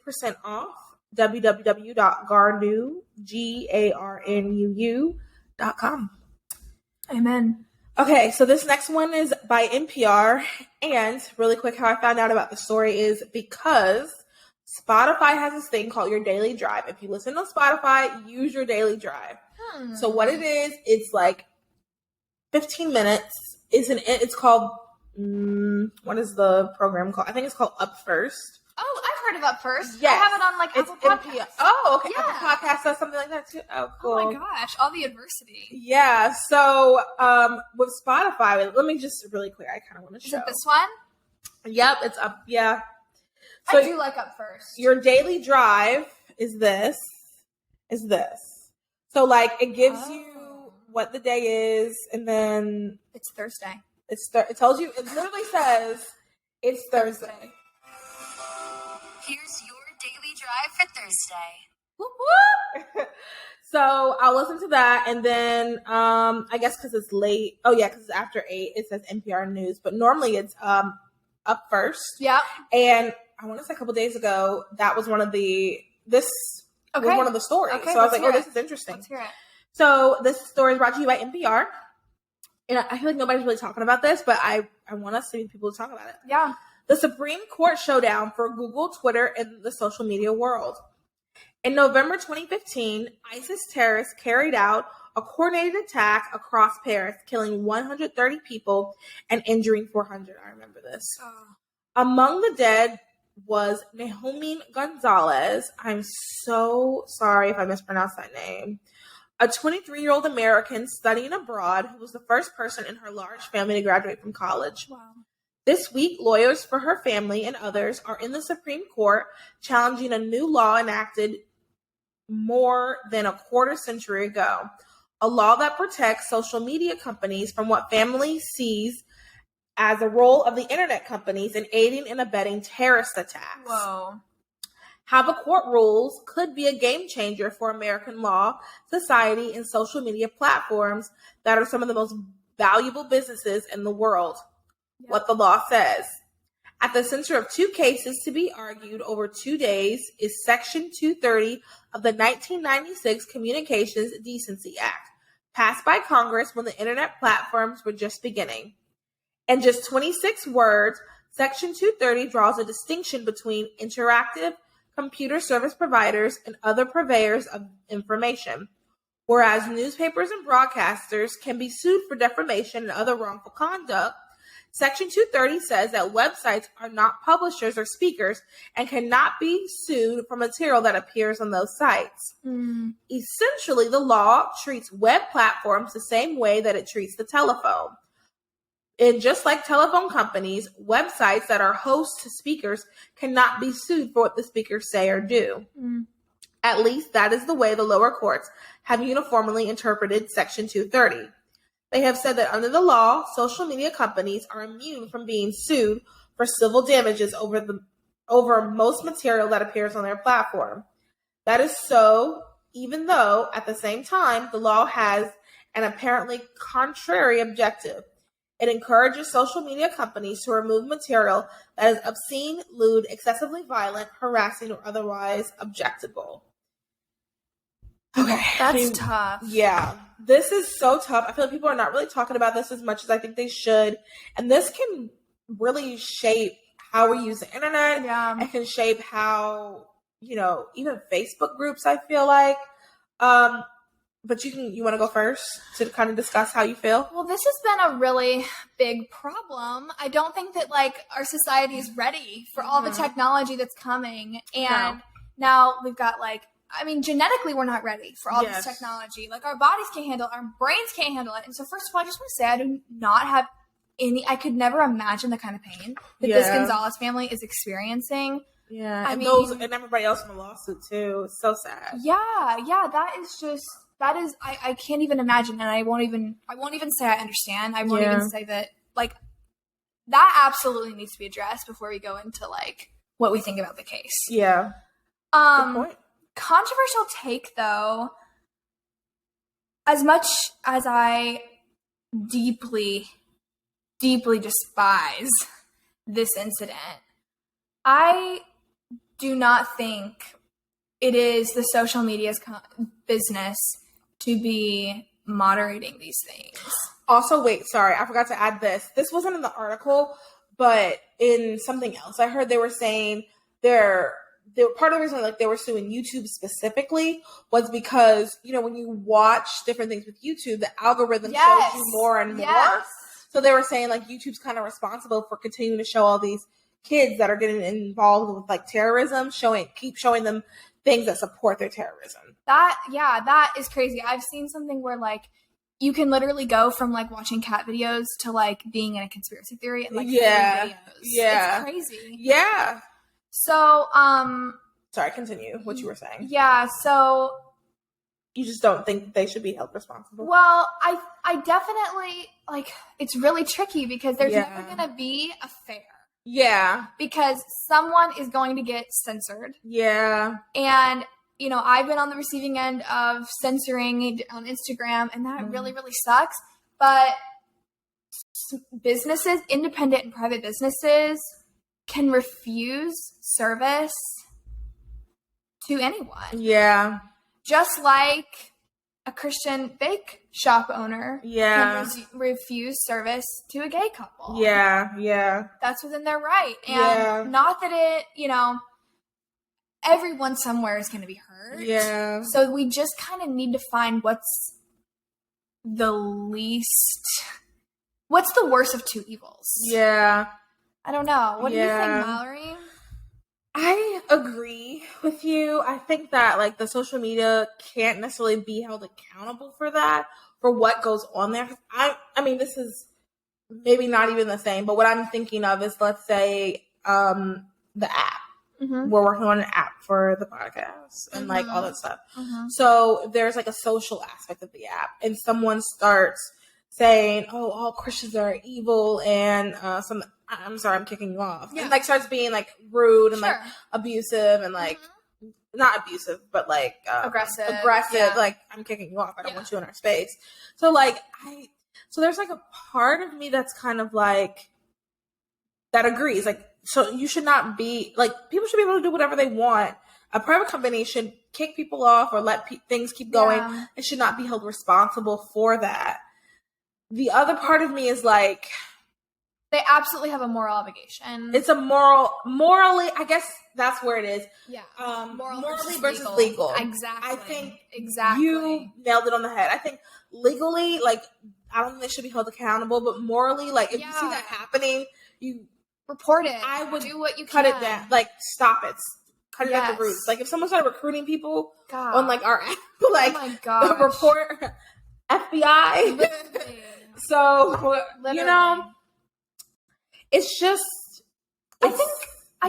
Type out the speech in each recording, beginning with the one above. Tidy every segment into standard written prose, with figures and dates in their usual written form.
50% off. www.garnuu.com. Amen. Okay, so this next one is by NPR, and really quick, how I found out about the story is because Spotify has this thing called your daily drive. If you listen on Spotify, use your daily drive. So what it is, it's like 15 minutes. It's called, what is the program called? I think it's called Up First. Oh, I've heard of Up First. Yes. I have it on Apple Podcasts. Oh, okay. Yeah. Apple Podcasts does something like that too. Oh, cool. Oh my gosh, all the adversity. Yeah. So with Spotify, let me just really quick. I kind of want to show. Is it this one? Yep, it's up. Yeah. So I do like Up First. Your daily drive is this. So like it gives you what the day is, and then it's Thursday. It tells you. It literally says it's Thursday. Here's your daily drive for Thursday. Whoop, whoop. So I'll listen to that, and then I guess because it's late. Oh yeah, because it's after 8. It says NPR News, but normally it's Up First. Yeah. And I want to say a couple days ago that was one of the was one of the stories. Okay, so I was like, oh, this is interesting. Let's hear it. So this story is brought to you by NPR, and I feel like nobody's really talking about this, but I want us to be people to talk about it. Yeah. The Supreme Court showdown for Google, Twitter, and the social media world. In November 2015, ISIS terrorists carried out a coordinated attack across Paris, killing 130 people and injuring 400. I remember this. Among the dead was Naomi Gonzalez. I'm so sorry if I mispronounced that name. A 23-year-old American studying abroad who was the first person in her large family to graduate from college. Wow. This week, lawyers for her family and others are in the Supreme Court challenging a new law enacted more than a quarter century ago, a law that protects social media companies from what family sees as a role of the internet companies in aiding and abetting terrorist attacks. Whoa. How the court rules could be a game changer for American law, society, and social media platforms that are some of the most valuable businesses in the world. Yep. What the law says. At the center of 2 cases to be argued over 2 days is Section 230 of the 1996 Communications Decency Act, passed by Congress when the internet platforms were just beginning. In just 26 words, Section 230 draws a distinction between interactive computer service providers and other purveyors of information. Whereas newspapers and broadcasters can be sued for defamation and other wrongful conduct, Section 230 says that websites are not publishers or speakers and cannot be sued for material that appears on those sites. Essentially, the law treats web platforms the same way that it treats the telephone. And just like telephone companies, websites that are hosts to speakers cannot be sued for what the speakers say or do. At least that is the way the lower courts have uniformly interpreted Section 230. They have said that under the law, social media companies are immune from being sued for civil damages over most material that appears on their platform. That is so, even though at the same time, the law has an apparently contrary objective. It encourages social media companies to remove material that is obscene, lewd, excessively violent, harassing, or otherwise objectionable. Okay. That's tough. Yeah. This is so tough. I feel like people are not really talking about this as much as I think they should. And this can really shape how we use the internet. Yeah. It can shape how, even Facebook groups, I feel like. But you want to go first to kind of discuss how you feel? Well, this has been a really big problem. I don't think that our society is ready for all the technology that's coming. And now we've got genetically we're not ready for all this technology. Our bodies can't handle it, our brains can't handle it. And so first of all, I just want to say I do not have I could never imagine the kind of pain that this Gonzalez family is experiencing. Yeah. And everybody else in the lawsuit too. It's so sad. Yeah, I can't even imagine, and I won't even say I understand. I won't even say that that absolutely needs to be addressed before we go into what we think about the case. Yeah. Good point. Controversial take though. As much as I deeply, deeply despise this incident, I do not think it is the social media's business to be moderating these things. Also, wait, sorry, I forgot to add this. This wasn't in the article, but in something else, I heard they were saying they're part of the reason like they were suing YouTube specifically was because, you know, when you watch different things with YouTube, the algorithm shows you more and more. So they were saying like YouTube's kind of responsible for continuing to show all these kids that are getting involved with like terrorism, keep showing them things that support their terrorism. That is crazy. I've seen something where like you can literally go from like watching cat videos to like being in a conspiracy theory and like 3 videos. Yeah. It's crazy. Yeah. So, sorry, continue what you were saying. Yeah, so you just don't think they should be held responsible? Well, I definitely like it's really tricky because there's never going to be a fair. Yeah. Because someone is going to get censored. Yeah. And you know, I've been on the receiving end of censoring on Instagram, and that really, really sucks. But businesses, independent and private businesses, can refuse service to anyone. Yeah. Just like a Christian bake shop owner can refuse service to a gay couple. Yeah, yeah. That's within their right. And not that it, you know, everyone somewhere is going to be hurt. Yeah. So we just kind of need to find what's the worst of two evils. Yeah. I don't know. What do you think, Mallory? I agree with you. I think that like the social media can't necessarily be held accountable for that, for what goes on there. I mean, this is maybe not even the same, but what I'm thinking of is, let's say, the app. Mm-hmm. We're working on an app for the podcast and like all that stuff. Mm-hmm. So there's like a social aspect of the app, and someone starts saying, "Oh, all Christians are evil," and I'm sorry, I'm kicking you off. Yeah. And like starts being like rude and like abusive and like not abusive, but like aggressive. Yeah. Like, I'm kicking you off. I don't want you in our space. So like so there's like a part of me that's kind of like that agrees. Like, so you should not be like, people should be able to do whatever they want. A private company should kick people off or let things keep going. It should not be held responsible for that. The other part of me is like, they absolutely have a moral obligation. It's a morally, I guess that's where it is. Yeah. Morally versus legal. Exactly. I think you nailed it on the head. I think legally, like, I don't think they should be held accountable, but morally, like, if you see that happening, you report it. I would do what you cut can. It down. Like, stop it. Cut it at the roots. Like, if someone started recruiting people on like our app, like, oh my gosh. Report FBI. Literally. So, you know, it's just, I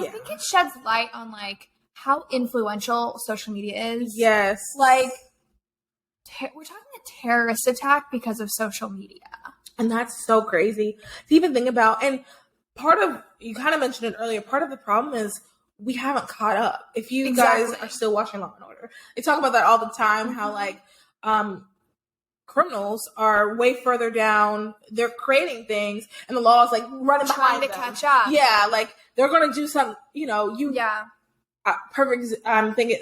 think it sheds light on like how influential social media is. Yes. Like, we're talking a terrorist attack because of social media. And that's so crazy to even think about. And part of, you kind of mentioned it earlier, part of the problem is we haven't caught up. If you guys are still watching Law and Order, they talk about that all the time, how like, criminals are way further down. They're creating things, and the law is like running behind them. Trying to catch up. Yeah, like they're going to do something. You know, perfect. I'm thinking,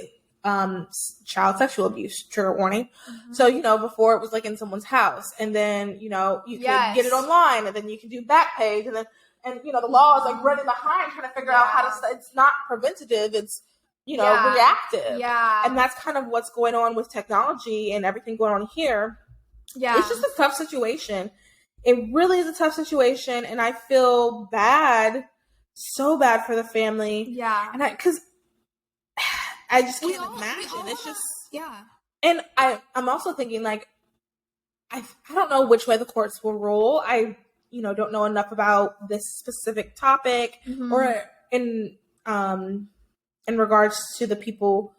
child sexual abuse. Trigger warning. Mm-hmm. So you know, before it was like in someone's house, and then you know you can get it online, and then you can do Backpage, and you know the law is like running behind, trying to figure out how to. It's not preventative. It's reactive. Yeah, and that's kind of what's going on with technology and everything going on here. Yeah. It's just a tough situation. It really is a tough situation, and I feel bad, so bad for the family. Yeah. And because I just can't imagine. It's just And I'm also thinking like I don't know which way the courts will rule. I don't know enough about this specific topic or in regards to the people,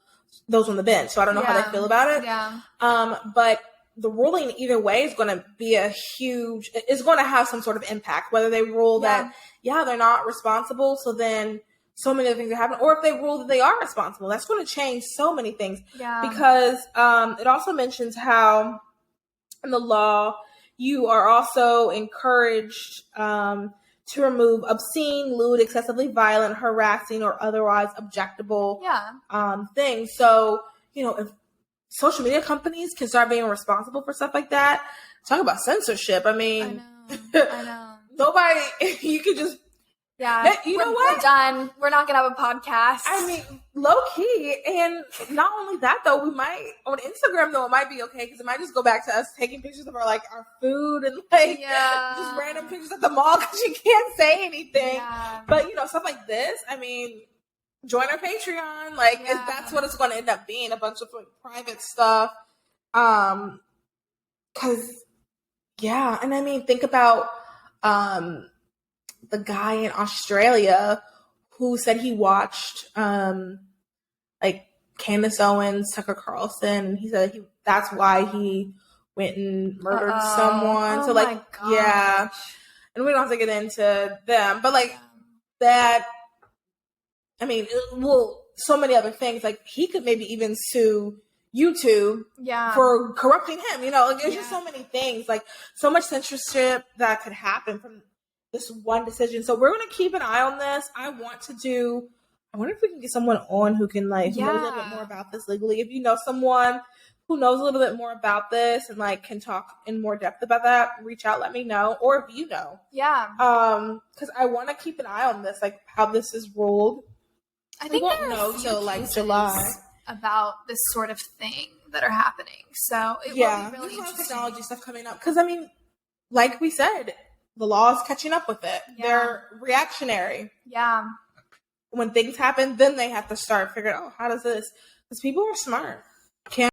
those on the bench. So I don't know how they feel about it. Yeah. But the ruling either way is going to be it's going to have some sort of impact, whether they rule that, they're not responsible. So then so many other things that happen, or if they rule that they are responsible, that's going to change so many things. Yeah. Because it also mentions how in the law, you are also encouraged to remove obscene, lewd, excessively violent, harassing, or otherwise objectable things. So, if social media companies can start being responsible for stuff like that, talk about censorship. I mean, I know. Nobody, you could just, know what? We're done. We're not going to have a podcast. I mean, low key. And not only that, though, we might, on Instagram, though, it might be okay because it might just go back to us taking pictures of our food and just random pictures at the mall because you can't say anything. Yeah. But, stuff like this, I mean, join our Patreon. If that's what it's going to end up being, a bunch of private stuff. And I mean, think about the guy in Australia who said he watched Candace Owens, Tucker Carlson, and he said that's why he went and murdered someone. Oh, so my gosh. and we don't have to get into them, but that. I mean, so many other things. He could maybe even sue YouTube for corrupting him. There's just so many things, so much censorship that could happen from this one decision. So we're going to keep an eye on this. I wonder if we can get someone on who can who knows a little bit more about this legally. If you know someone who knows a little bit more about this and can talk in more depth about that, reach out, let me know. Or if you know. Yeah. Because I want to keep an eye on this, how this is ruled. I think we won't know till July about this sort of thing that are happening. So it will be really there's a lot of interesting. technology stuff coming up. Because I mean, like we said, the law is catching up with it. Yeah. They're reactionary. Yeah. When things happen, then they have to start figuring out, how does this? Because people are smart.